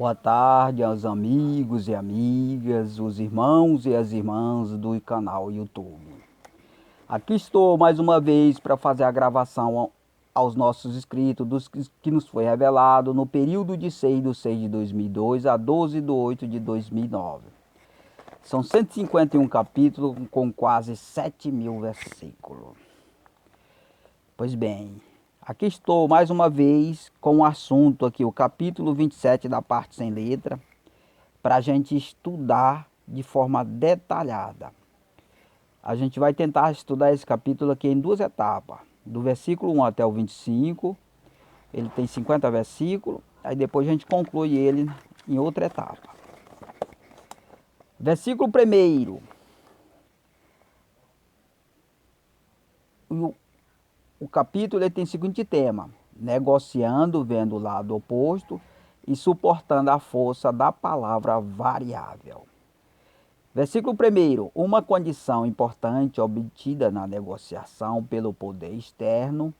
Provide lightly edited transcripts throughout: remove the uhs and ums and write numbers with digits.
Boa tarde aos amigos e amigas, os irmãos e as irmãs do canal YouTube. Aqui estou mais uma vez para fazer a gravação aos nossos inscritos dos que nos foi revelado no período de 6/6 de 2002 a 12/8 de 2009. São 151 capítulos com quase 7.000 versículos. Pois bem, aqui estou mais uma vez com o assunto aqui, o capítulo 27 da parte sem letra, para a gente estudar de forma detalhada. A gente vai tentar estudar esse capítulo aqui em duas etapas, do versículo 1 até o 25, ele tem 50 versículos, aí depois a gente conclui ele em outra etapa. Versículo 1. O capítulo ele tem o seguinte tema: negociando, vendo o lado oposto e suportando a força da palavra variável. Versículo 1. Uma condição importante obtida na negociação pelo poder externo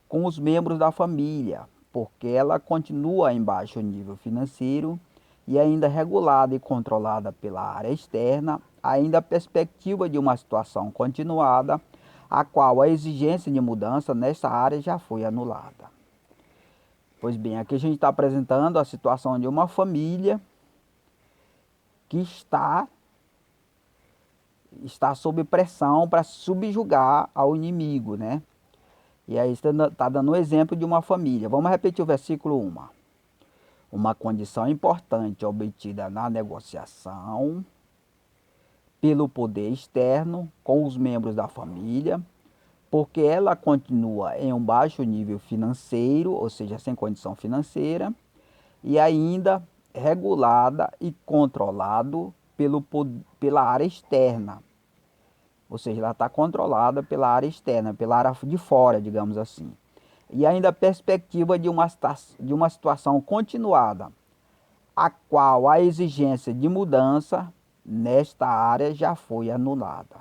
com os membros da família, porque ela continua em baixo nível financeiro e ainda regulada e controlada pela área externa, ainda a perspectiva de uma situação continuada, a qual a exigência de mudança nesta área já foi anulada. Pois bem, aqui a gente está apresentando a situação de uma família que está sob pressão para subjugar ao inimigo, né? E aí está dando um exemplo de uma família. Vamos repetir o versículo 1. Uma condição importante obtida na negociação pelo poder externo com os membros da família, porque ela continua em um baixo nível financeiro, ou seja, sem condição financeira, e ainda regulada e controlado pela área externa. Ou seja, ela está controlada pela área externa, pela área de fora, digamos assim. E ainda a perspectiva de uma situação continuada, a qual a exigência de mudança nesta área já foi anulada.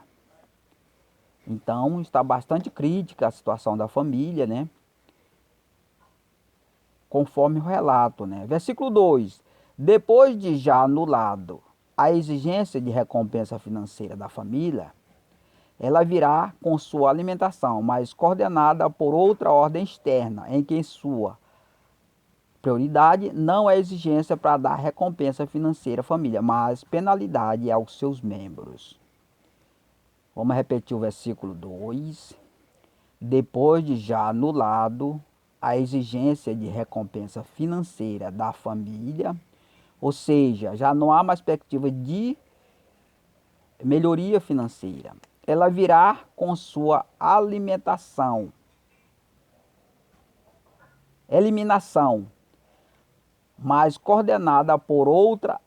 Então, está bastante crítica a situação da família, né? Conforme o relato, né? Versículo 2. Depois de já anulado a exigência de recompensa financeira da família, ela virá com sua alimentação, mas coordenada por outra ordem externa, em que sua prioridade não é exigência para dar recompensa financeira à família, mas penalidade aos seus membros. Vamos repetir o versículo 2. Depois de já anulado a exigência de recompensa financeira da família, ou seja, já não há mais perspectiva de melhoria financeira, ela virá com sua eliminação, mas coordenada por outra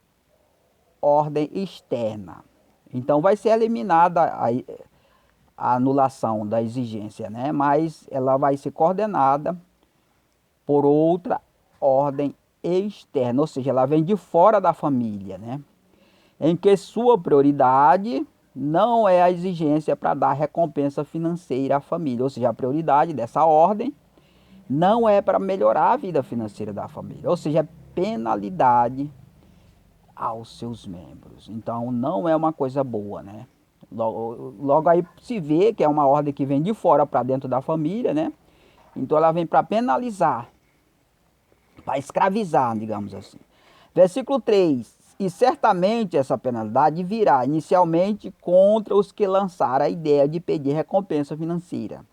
ordem externa. Então vai ser eliminada a anulação da exigência, né? Mas ela vai ser coordenada por outra ordem externa, ou seja, ela vem de fora da família, né? Em que sua prioridade não é a exigência para dar recompensa financeira à família, ou seja, a prioridade dessa ordem não é para melhorar a vida financeira da família, ou seja, é penalidade aos seus membros. Então não é uma coisa boa, né? Logo aí se vê que é uma ordem que vem de fora para dentro da família, né? Então ela vem para penalizar, para escravizar, digamos assim. Versículo 3. E certamente essa penalidade virá inicialmente contra os que lançaram a ideia de pedir recompensa financeira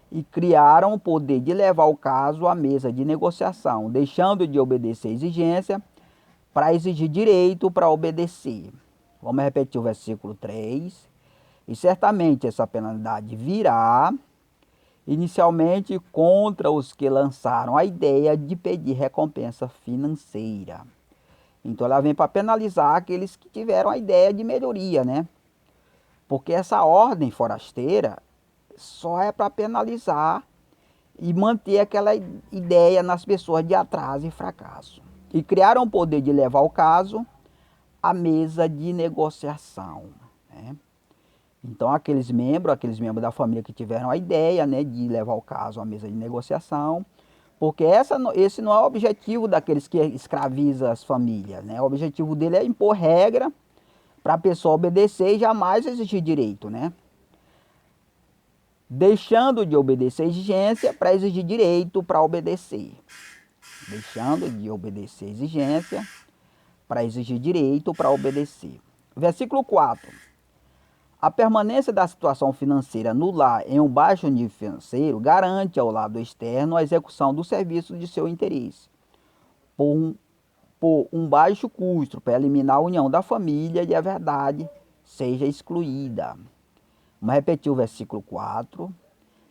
e criaram o poder de levar o caso à mesa de negociação, deixando de obedecer a exigência para exigir direito para obedecer. Vamos repetir o versículo 3. E certamente essa penalidade virá inicialmente contra os que lançaram a ideia de pedir recompensa financeira. Então ela vem para penalizar aqueles que tiveram a ideia de melhoria, né? Porque essa ordem forasteira só é para penalizar e manter aquela ideia nas pessoas de atraso e fracasso. E criaram o poder de levar o caso à mesa de negociação, né? Então aqueles membros da família que tiveram a ideia, né, de levar o caso à mesa de negociação, Porque esse não é o objetivo daqueles que escravizam as famílias, né? O objetivo dele é impor regra para a pessoa obedecer e jamais exigir direito, né? Deixando de obedecer a exigência para exigir direito para obedecer. Deixando de obedecer a exigência para exigir direito para obedecer. Versículo 4. A permanência da situação financeira no lar em um baixo nível financeiro garante ao lado externo a execução do serviço de seu interesse, por um baixo custo, para eliminar a união da família e a verdade seja excluída. Vamos repetir o versículo 4.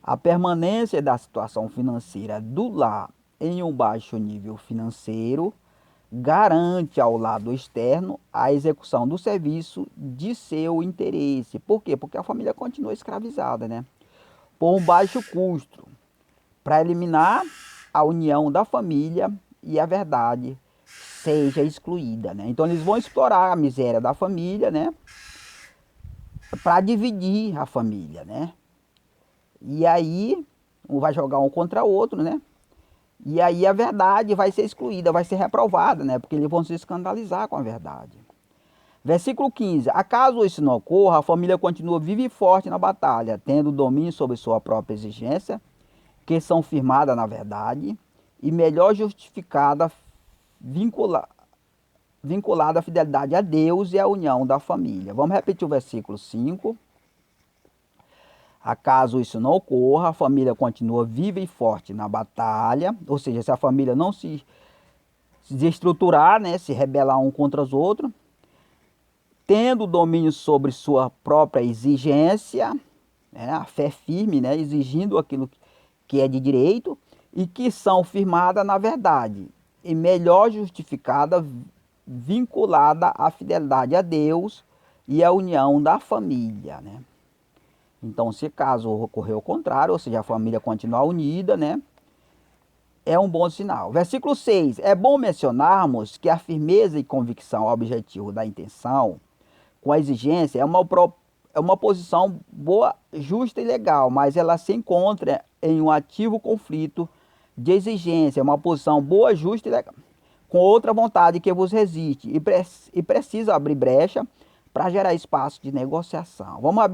A permanência da situação financeira do lar em um baixo nível financeiro garante ao lado externo a execução do serviço de seu interesse. Por quê? Porque a família continua escravizada, né? Por um baixo custo, para eliminar a união da família e a verdade seja excluída, né? Então eles vão explorar a miséria da família, né? Para dividir a família, né? E aí um vai jogar um contra o outro, né? E aí a verdade vai ser excluída, vai ser reprovada, né? Porque eles vão se escandalizar com a verdade. Versículo 15. Acaso isso não ocorra, a família continua viva e forte na batalha, tendo domínio sobre sua própria exigência, que são firmadas na verdade, e melhor justificada, vinculada à fidelidade a Deus e à união da família. Vamos repetir o versículo 5. Acaso isso não ocorra, a família continua viva e forte na batalha, ou seja, se a família não se desestruturar, né, se rebelar um contra os outros, tendo domínio sobre sua própria exigência, né, a fé firme, né, exigindo aquilo que é de direito, e que são firmadas na verdade, e melhor justificada, vinculada à fidelidade a Deus e à união da família, né? Então, se caso ocorrer o contrário, ou seja, a família continuar unida, né? É um bom sinal. Versículo 6. É bom mencionarmos que a firmeza e convicção ao objetivo da intenção, com a exigência, é uma posição boa, justa e legal, mas ela se encontra em um ativo conflito de exigência, é uma posição boa, justa e legal, com outra vontade que vos resiste e precisa abrir brecha para gerar espaço de negociação. Vamos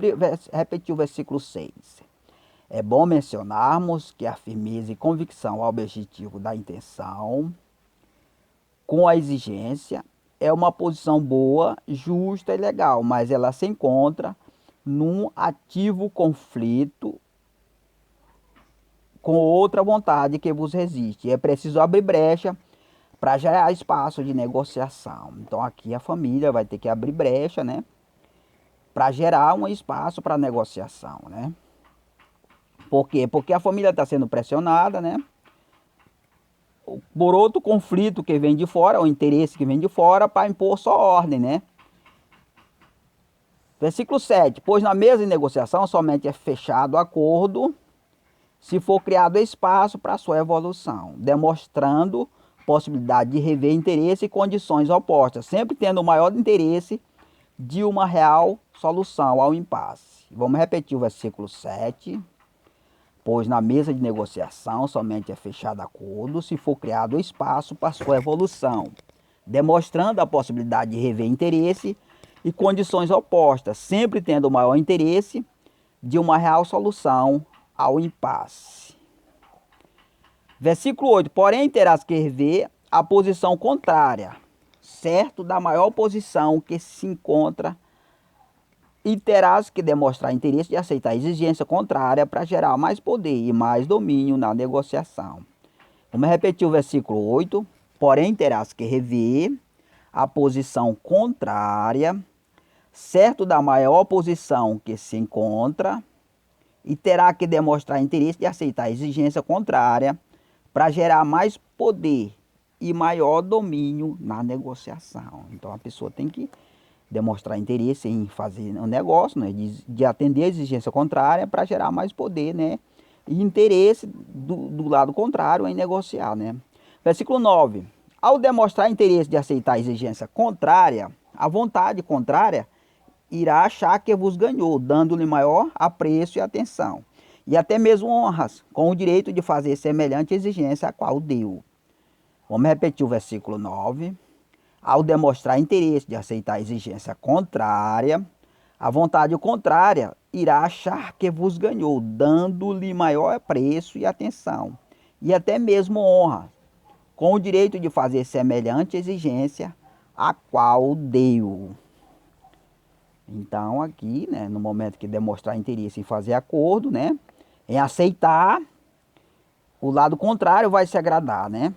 repetir o versículo 6. É bom mencionarmos que a firmeza e convicção ao objetivo da intenção, com a exigência, é uma posição boa, justa e legal, mas ela se encontra num ativo conflito com outra vontade que vos resiste. É preciso abrir brecha para gerar espaço de negociação. Então aqui a família vai ter que abrir brecha, né? Para gerar um espaço para negociação, né? Por quê? Porque a família está sendo pressionada, né? Por outro conflito que vem de fora, o interesse que vem de fora, para impor só ordem, né? Versículo 7. Pois na mesa de negociação somente é fechado acordo se for criado espaço para sua evolução, demonstrando possibilidade de rever interesse e condições opostas, sempre tendo o maior interesse de uma real solução ao impasse. Vamos repetir o versículo 7. Pois na mesa de negociação somente é fechado acordo se for criado espaço para sua evolução, demonstrando a possibilidade de rever interesse e condições opostas, sempre tendo o maior interesse de uma real solução ao impasse. Versículo 8. Porém, terás que rever a posição contrária, certo da maior posição que se encontra, e terás que demonstrar interesse de aceitar a exigência contrária para gerar mais poder e mais domínio na negociação. Vamos repetir o versículo 8. Porém, terás que rever a posição contrária, certo da maior posição que se encontra, e terá que demonstrar interesse de aceitar a exigência contrária para gerar mais poder e maior domínio na negociação. Então a pessoa tem que demonstrar interesse em fazer um negócio, né, de atender a exigência contrária para gerar mais poder, né, e interesse do lado contrário em negociar, né. Versículo 9. Ao demonstrar interesse de aceitar a exigência contrária, a vontade contrária irá achar que vos ganhou, dando-lhe maior apreço e atenção. e até mesmo honras, com o direito de fazer semelhante exigência a qual deu. Vamos repetir o versículo 9. Ao demonstrar interesse de aceitar a exigência contrária, a vontade contrária irá achar que vos ganhou, dando-lhe maior preço e atenção, e até mesmo honra, com o direito de fazer semelhante exigência a qual deu. Então aqui, né, no momento que demonstrar interesse em fazer acordo, né, em aceitar, o lado contrário vai se agradar, né?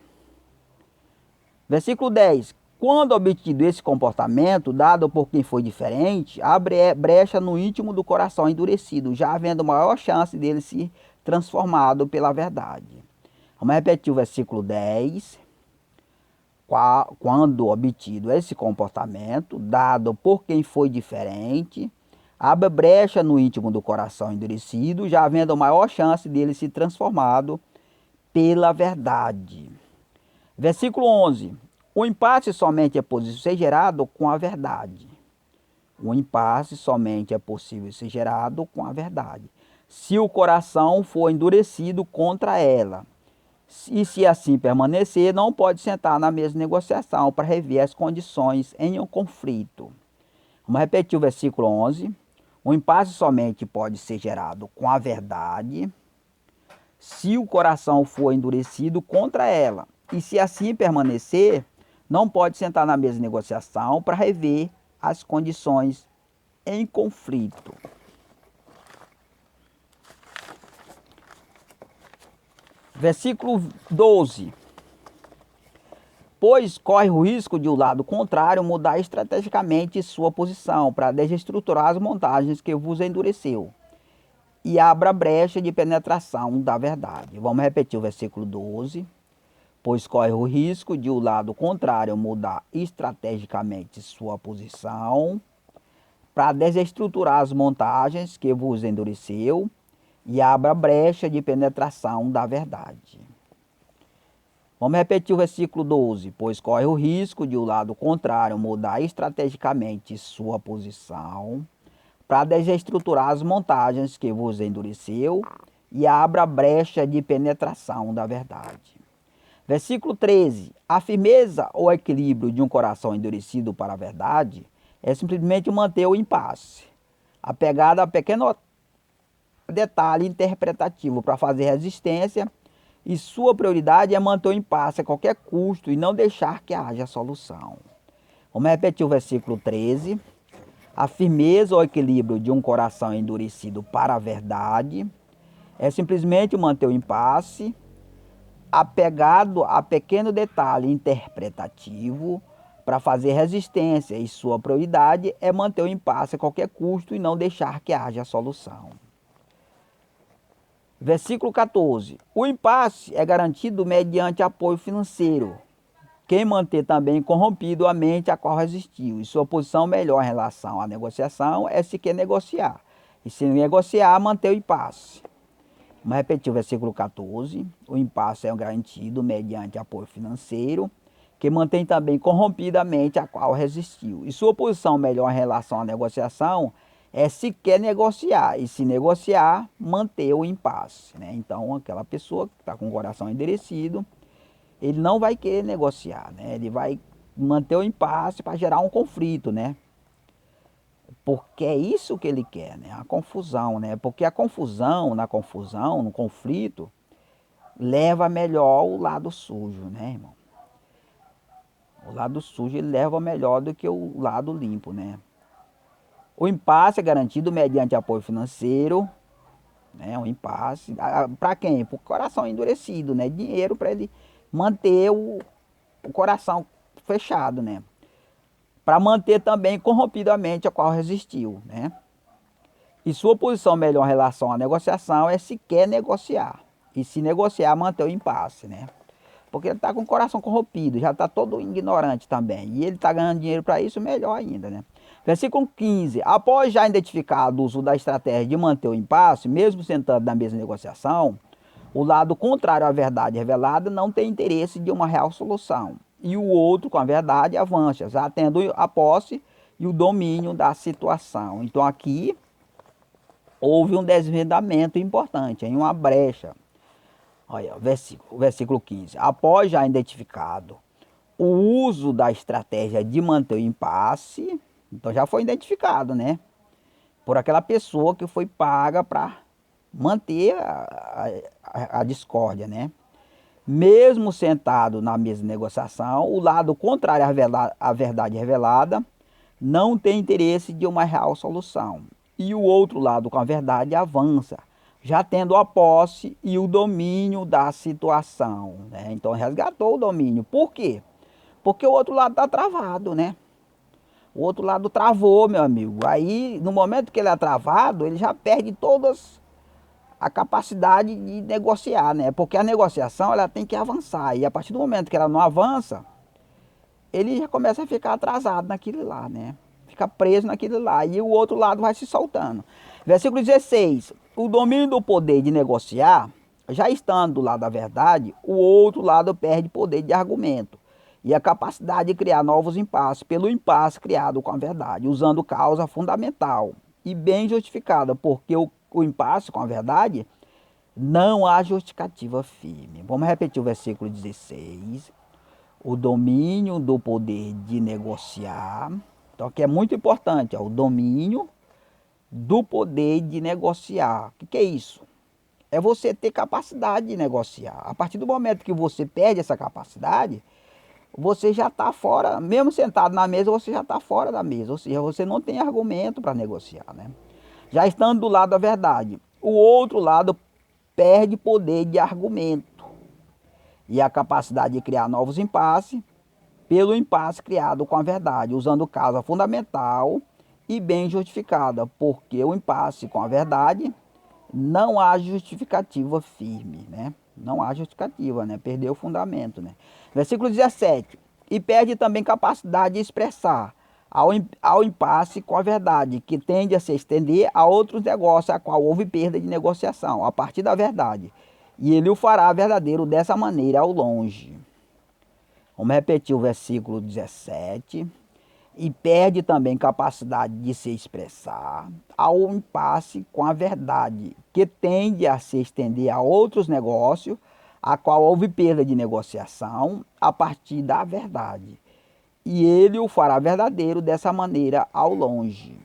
Versículo 10. Quando obtido esse comportamento, dado por quem foi diferente, abre brecha no íntimo do coração endurecido, já havendo maior chance dele se transformado pela verdade. Vamos repetir o versículo 10. Quando obtido esse comportamento, dado por quem foi diferente, abre brecha no íntimo do coração endurecido, já havendo maior chance dele se transformado pela verdade. Versículo 11. O impasse somente é possível ser gerado com a verdade. O impasse somente é possível ser gerado com a verdade, se o coração for endurecido contra ela. E se assim permanecer, não pode sentar na mesma negociação para rever as condições em um conflito. Vamos repetir o versículo 11. O impasse somente pode ser gerado com a verdade, se o coração for endurecido contra ela. E se assim permanecer, não pode sentar na mesma negociação para rever as condições em conflito. Versículo 12. Pois corre o risco de o lado contrário mudar estrategicamente sua posição para desestruturar as montagens que vos endureceu e abra brecha de penetração da verdade. Vamos repetir o versículo 12. Pois corre o risco de o lado contrário mudar estrategicamente sua posição para desestruturar as montagens que vos endureceu e abra brecha de penetração da verdade. Vamos repetir o versículo 12. Pois corre o risco de o lado contrário mudar estrategicamente sua posição para desestruturar as montagens que vos endureceu e abra brecha de penetração da verdade. Versículo 13. A firmeza ou equilíbrio de um coração endurecido para a verdade é simplesmente manter o impasse, apegado a pequeno detalhe interpretativo para fazer resistência, e sua prioridade é manter o impasse a qualquer custo e não deixar que haja solução. Vamos repetir o versículo 13. A firmeza ou equilíbrio de um coração endurecido para a verdade é simplesmente manter o impasse, apegado a pequeno detalhe interpretativo para fazer resistência, e sua prioridade é manter o impasse a qualquer custo e não deixar que haja solução. Versículo 14. O impasse é garantido mediante apoio financeiro. Quem manter também corrompido a mente a qual resistiu, e sua posição melhor em relação à negociação é se quer negociar, e se negociar, manter o impasse. Vamos repetir o versículo 14. O impasse é garantido mediante apoio financeiro, que mantém também corrompida a mente a qual resistiu. E sua posição melhor em relação à negociação é se quer negociar. E se negociar, manter o impasse, né? Então, aquela pessoa que está com o coração endurecido, ele não vai querer negociar, né? Ele vai manter o impasse para gerar um conflito, né? Porque é isso que ele quer, né? A confusão, né? Porque a confusão, no conflito, leva melhor o lado sujo, né, irmão? O lado sujo ele leva melhor do que o lado limpo, né? O impasse é garantido mediante apoio financeiro, né? Um impasse. Para quem? Para o coração endurecido, né? Dinheiro para ele manter o coração fechado, né? Para manter também corrompido a mente a qual resistiu, né? E sua posição melhor em relação à negociação é se quer negociar. E se negociar, manter o impasse, né? Porque ele está com o coração corrompido, já está todo ignorante também. E ele está ganhando dinheiro para isso, melhor ainda, né? Versículo 15. Após já identificado o uso da estratégia de manter o impasse, mesmo sentando na mesma negociação, o lado contrário à verdade revelada não tem interesse de uma real solução. E o outro, com a verdade, avança, já tendo a posse e o domínio da situação. Então aqui houve um desvendamento importante, em uma brecha. Olha, versículo 15. Após já identificado o uso da estratégia de manter o impasse, então já foi identificado, né? Por aquela pessoa que foi paga para manter a discórdia, né? Mesmo sentado na mesa de negociação, o lado contrário à verdade revelada não tem interesse de uma real solução. E o outro lado com a verdade avança, já tendo a posse e o domínio da situação, né? Então resgatou o domínio. Por quê? Porque o outro lado está travado, né? O outro lado travou, meu amigo. Aí, no momento que ele é travado, ele já perde todas a capacidade de negociar, né? Porque a negociação ela tem que avançar. E a partir do momento que ela não avança, ele já começa a ficar atrasado naquilo lá, né? Fica preso naquilo lá. E o outro lado vai se soltando. Versículo 16. O domínio do poder de negociar, já estando do lado da verdade, o outro lado perde poder de argumento e a capacidade de criar novos impasses pelo impasse criado com a verdade, usando causa fundamental e bem justificada, porque o impasse com a verdade não há justificativa firme. Vamos repetir o versículo 16. O domínio do poder de negociar. Então aqui é muito importante, ó, o domínio do poder de negociar. O que é isso? É você ter capacidade de negociar. A partir do momento que você perde essa capacidade, você já está fora, mesmo sentado na mesa, você já está fora da mesa. Ou seja, você não tem argumento para negociar, né? Já estando do lado da verdade, o outro lado perde poder de argumento e a capacidade de criar novos impasses pelo impasse criado com a verdade, usando causa fundamental e bem justificada, porque o impasse com a verdade não há justificativa firme, né? Não há justificativa, né? Perdeu o fundamento, né? Versículo 17. E perde também capacidade de expressar ao impasse com a verdade, que tende a se estender a outros negócios, a qual houve perda de negociação, a partir da verdade. E ele o fará verdadeiro dessa maneira ao longe. Vamos repetir o versículo 17. E perde também capacidade de se expressar ao impasse com a verdade, que tende a se estender a outros negócios, a qual houve perda de negociação a partir da verdade. E ele o fará verdadeiro dessa maneira ao longe.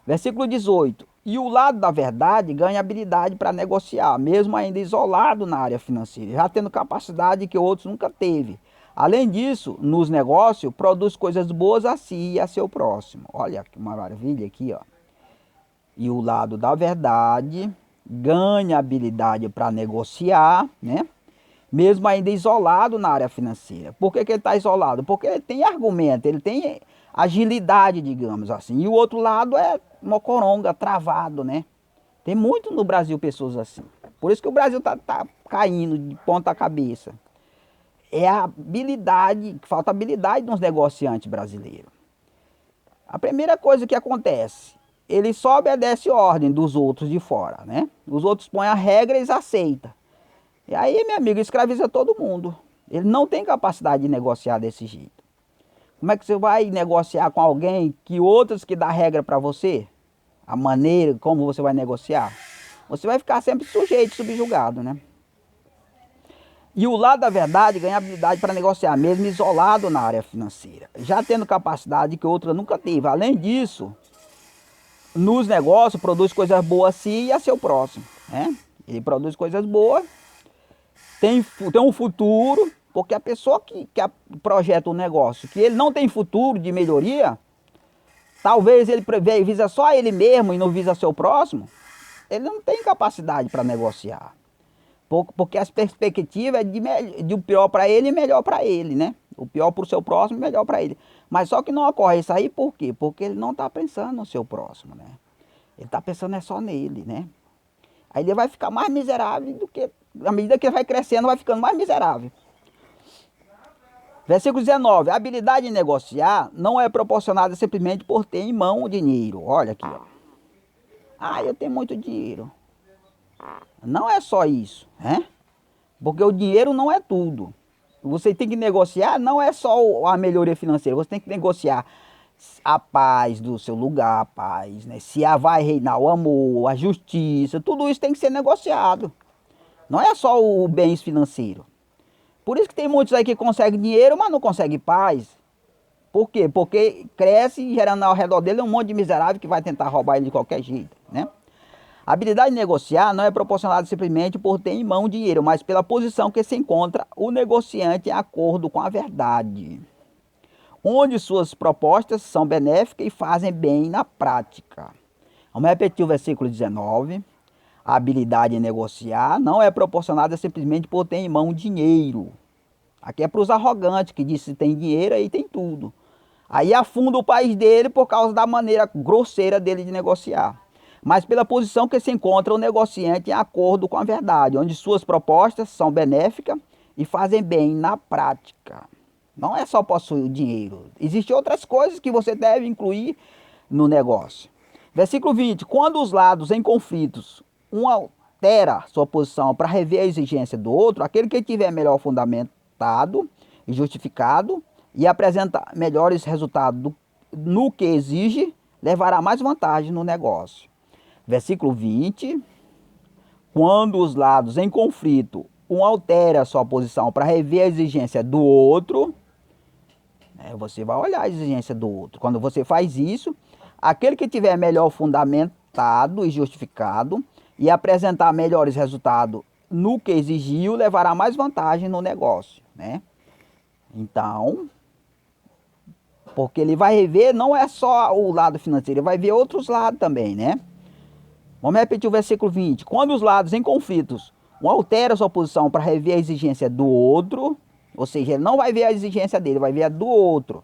Versículo 18. E o lado da verdade ganha habilidade para negociar, mesmo ainda isolado na área financeira, já tendo capacidade que outros nunca teve. Além disso, nos negócios, produz coisas boas a si e a seu próximo. Olha que maravilha aqui, ó. E o lado da verdade ganha habilidade para negociar, né? Mesmo ainda isolado na área financeira. Por que ele está isolado? Porque ele tem argumento, ele tem agilidade, digamos assim. E o outro lado é mocoronga, travado, né? Tem muito no Brasil pessoas assim. Por isso que o Brasil tá caindo de ponta cabeça. É a habilidade, falta habilidade nos negociantes brasileiros. A primeira coisa que acontece, ele só obedece ordem dos outros de fora, né? Os outros põem a regra e eles aceitam. E aí, meu amigo, escraviza todo mundo. Ele não tem capacidade de negociar desse jeito. Como é que você vai negociar com alguém que outros que dá regra para você? A maneira como você vai negociar? Você vai ficar sempre sujeito, subjugado, né? E o lado da verdade ganha habilidade para negociar, mesmo isolado na área financeira, já tendo capacidade que outra nunca teve. Além disso, nos negócios produz coisas boas a si e a seu próximo, né? Ele produz coisas boas, tem um futuro, porque a pessoa que projeta um negócio que ele não tem futuro de melhoria, talvez ele visa só ele mesmo e não visa seu próximo, ele não tem capacidade para negociar. Porque as perspectivas é de o pior para ele e melhor para ele, né? O pior para o seu próximo e melhor para ele. Mas só que não ocorre isso aí por quê? Porque ele não está pensando no seu próximo, né? Ele está pensando é só nele, né? Aí ele vai ficar mais miserável do que... À medida que ele vai crescendo, vai ficando mais miserável. Versículo 19. A habilidade de negociar não é proporcionada simplesmente por ter em mão o dinheiro. Olha aqui, ó. Ah, eu tenho muito dinheiro. Não é só isso, né? Porque o dinheiro não é tudo. Você tem que negociar, não é só a melhoria financeira, você tem que negociar a paz do seu lugar, a paz, né? Se vai reinar o amor, a justiça, tudo isso tem que ser negociado. Não é só o bens financeiro. Por isso que tem muitos aí que conseguem dinheiro, mas não conseguem paz. Por quê? Porque cresce gerando ao redor dele um monte de miserável que vai tentar roubar ele de qualquer jeito, né? A habilidade de negociar não é proporcionada simplesmente por ter em mão dinheiro, mas pela posição que se encontra o negociante em acordo com a verdade, onde suas propostas são benéficas e fazem bem na prática. Vamos repetir o versículo 19. A habilidade de negociar não é proporcionada simplesmente por ter em mão dinheiro. Aqui é para os arrogantes que dizem que tem dinheiro aí tem tudo. Aí afunda o país dele por causa da maneira grosseira dele de negociar. Mas pela posição que se encontra o negociante em acordo com a verdade, onde suas propostas são benéficas e fazem bem na prática. Não é só possuir o dinheiro. Existem outras coisas que você deve incluir no negócio. Versículo 20. Quando os lados em conflitos, um altera sua posição para rever a exigência do outro, aquele que tiver melhor fundamentado e justificado e apresenta melhores resultados no que exige, levará mais vantagem no negócio. Versículo 20. Quando os lados em conflito, um altera sua posição para rever a exigência do outro, você vai olhar a exigência do outro. Quando você faz isso, aquele que tiver melhor fundamentado e justificado e apresentar melhores resultados no que exigiu, levará mais vantagem no negócio, né? Então, porque ele vai rever, não é só o lado financeiro, ele vai ver outros lados também, né? Vamos repetir o versículo 20. Quando os lados em conflitos, um altera sua posição para rever a exigência do outro, ou seja, ele não vai ver a exigência dele, vai ver a do outro.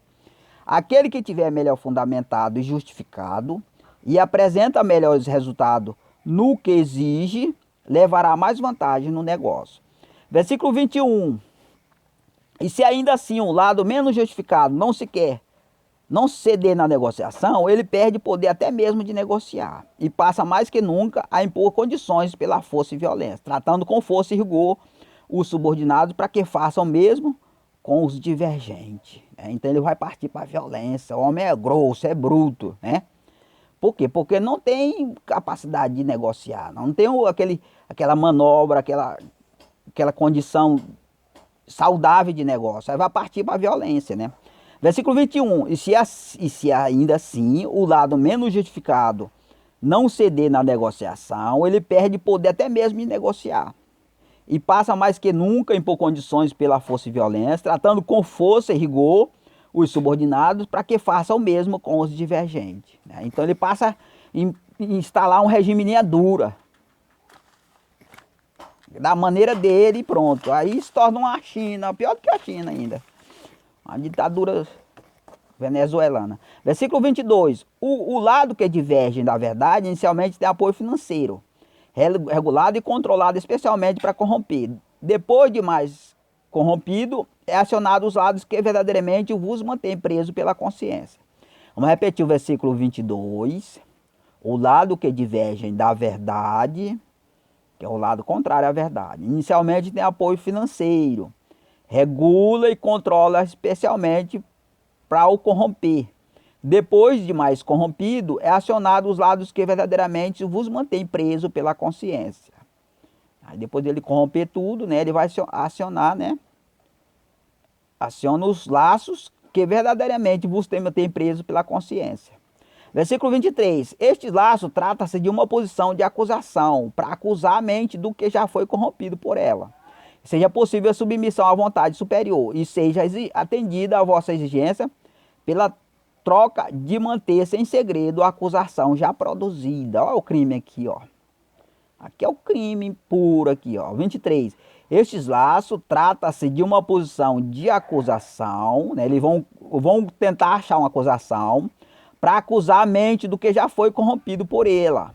Aquele que tiver melhor fundamentado e justificado e apresenta melhores resultados no que exige, levará mais vantagem no negócio. Versículo 21. E se ainda assim o lado menos justificado não ceder na negociação, ele perde poder até mesmo de negociar e passa mais que nunca a impor condições pela força e violência, tratando com força e rigor os subordinados para que façam o mesmo com os divergentes. Então ele vai partir para a violência. O homem é grosso, é bruto, né? Por quê? Porque não tem capacidade de negociar, não tem aquela manobra, aquela condição saudável de negócio. Aí vai partir para a violência, né? Versículo 21. E se ainda assim o lado menos justificado não ceder na negociação, ele perde poder até mesmo de negociar. E passa mais que nunca a impor condições pela força e violência, tratando com força e rigor os subordinados para que façam o mesmo com os divergentes. Então ele passa a instalar um regime linha dura, da maneira dele e pronto. Aí se torna uma China, pior do que a China ainda. Uma ditadura venezuelana. Versículo 22. O lado que diverge da verdade inicialmente tem apoio financeiro, regulado e controlado especialmente para corromper. Depois de mais corrompido, é acionado os lados que verdadeiramente vos mantém preso pela consciência. Vamos repetir o versículo 22. O lado que diverge da verdade, que é o lado contrário à verdade, inicialmente tem apoio financeiro, regula e controla especialmente para o corromper. Depois de mais corrompido, é acionado os lados que verdadeiramente vos mantém preso pela consciência. Aí depois dele corromper tudo, né, ele vai acionar, né? Aciona os laços que verdadeiramente vos mantém preso pela consciência. Versículo 23. Este laço trata-se de uma posição de acusação, para acusar a mente do que já foi corrompido por ela. Seja possível a submissão à vontade superior e seja atendida a vossa exigência pela troca de manter-se em segredo a acusação já produzida. Olha o crime aqui, ó. Aqui é o crime puro aqui, ó. 23. Estes laços trata-se de uma posição de acusação, né? Eles vão tentar achar uma acusação para acusar a mente do que já foi corrompido por ela.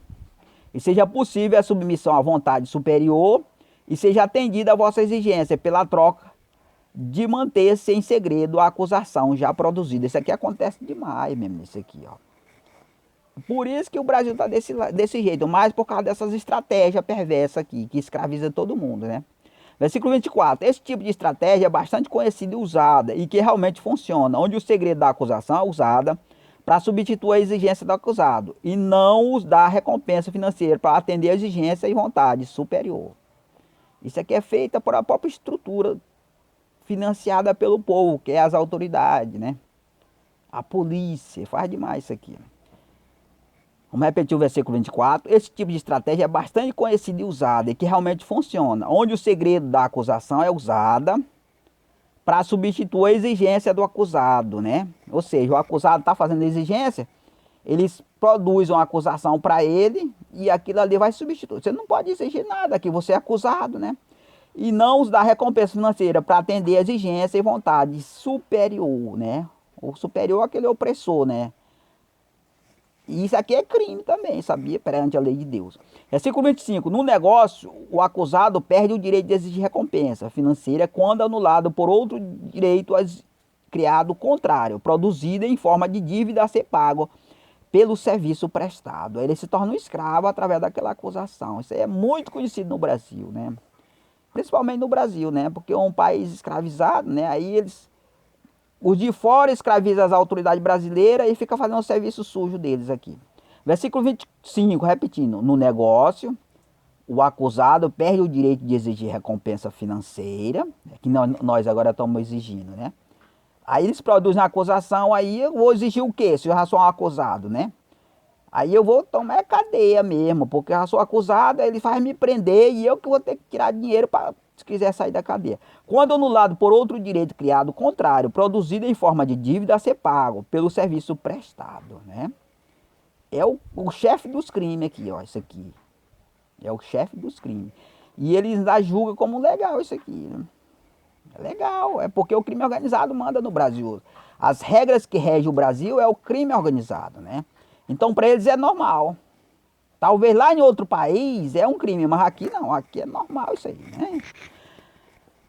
E seja possível a submissão à vontade superior e seja atendida a vossa exigência pela troca de manter-se em segredo a acusação já produzida. Isso aqui acontece demais mesmo, isso aqui, ó. Por isso que o Brasil está desse jeito, mais por causa dessas estratégias perversas aqui, que escraviza todo mundo, né? Versículo 24. Esse tipo de estratégia é bastante conhecida e usada, e que realmente funciona, onde o segredo da acusação é usada para substituir a exigência do acusado e não os dar recompensa financeira para atender a exigência e vontade superior. Isso aqui é feita por a própria estrutura financiada pelo povo, que é as autoridades, né? A polícia, faz demais isso aqui. Vamos repetir o versículo 24. Esse tipo de estratégia é bastante conhecida e usada e que realmente funciona, onde o segredo da acusação é usada para substituir a exigência do acusado, né? Ou seja, o acusado está fazendo exigência, eles produzem uma acusação para ele e aquilo ali vai substituir. Você não pode exigir nada, que você é acusado, né? E não os dá recompensa financeira para atender a exigência e vontade superior, né? O superior é aquele opressor, né? E isso aqui é crime também, sabia? Perante a lei de Deus. Versículo 25. No negócio, o acusado perde o direito de exigir recompensa financeira quando anulado por outro direito criado contrário, produzido em forma de dívida a ser pago pelo serviço prestado. Ele se torna um escravo através daquela acusação. Isso aí é muito conhecido no Brasil, né? Principalmente no Brasil, né? Porque é um país escravizado, né? Aí os de fora escravizam as autoridades brasileiras e fica fazendo o serviço sujo deles aqui. Versículo 25, repetindo. No negócio, o acusado perde o direito de exigir recompensa financeira, que nós agora estamos exigindo, né? Aí eles produzem a acusação, aí eu vou exigir o quê? Se eu já sou um acusado, né? Aí eu vou tomar cadeia mesmo, porque eu já sou acusado, ele faz me prender e eu que vou ter que tirar dinheiro para, se quiser sair da cadeia. Quando anulado por outro direito criado contrário, produzido em forma de dívida a ser pago pelo serviço prestado, né? É o chefe dos crimes aqui, ó, isso aqui. É o chefe dos crimes. E eles ainda julgam como legal isso aqui, né? É legal, é porque o crime organizado manda no Brasil. As regras que regem o Brasil é o crime organizado, né? Então para eles é normal. Talvez lá em outro país é um crime, mas aqui não, aqui é normal isso aí, né?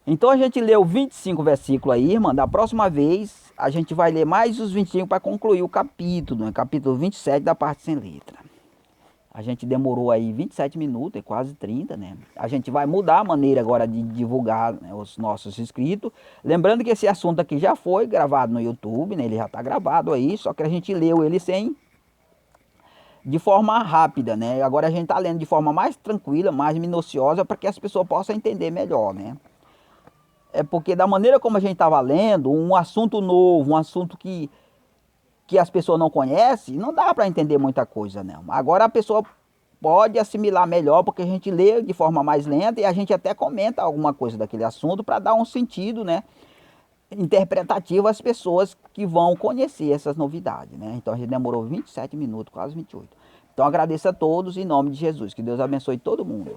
Então a gente leu 25 versículos aí, irmã. Da próxima vez a gente vai ler mais os 25 para concluir o capítulo, né? Capítulo 27 da parte sem letra. A gente demorou aí 27 minutos, é quase 30, né? A gente vai mudar a maneira agora de divulgar, né, os nossos inscritos. Lembrando que esse assunto aqui já foi gravado no YouTube, né? Ele já está gravado aí, só que a gente leu ele de forma rápida, né? Agora a gente está lendo de forma mais tranquila, mais minuciosa, para que as pessoas possam entender melhor, né? É porque da maneira como a gente estava lendo, um assunto novo, um assunto que as pessoas não conhecem, não dá para entender muita coisa, não. Agora a pessoa pode assimilar melhor, porque a gente lê de forma mais lenta e a gente até comenta alguma coisa daquele assunto para dar um sentido, né, interpretativo às pessoas que vão conhecer essas novidades, né? Então a gente demorou 27 minutos, quase 28. Então agradeço a todos em nome de Jesus. Que Deus abençoe todo mundo.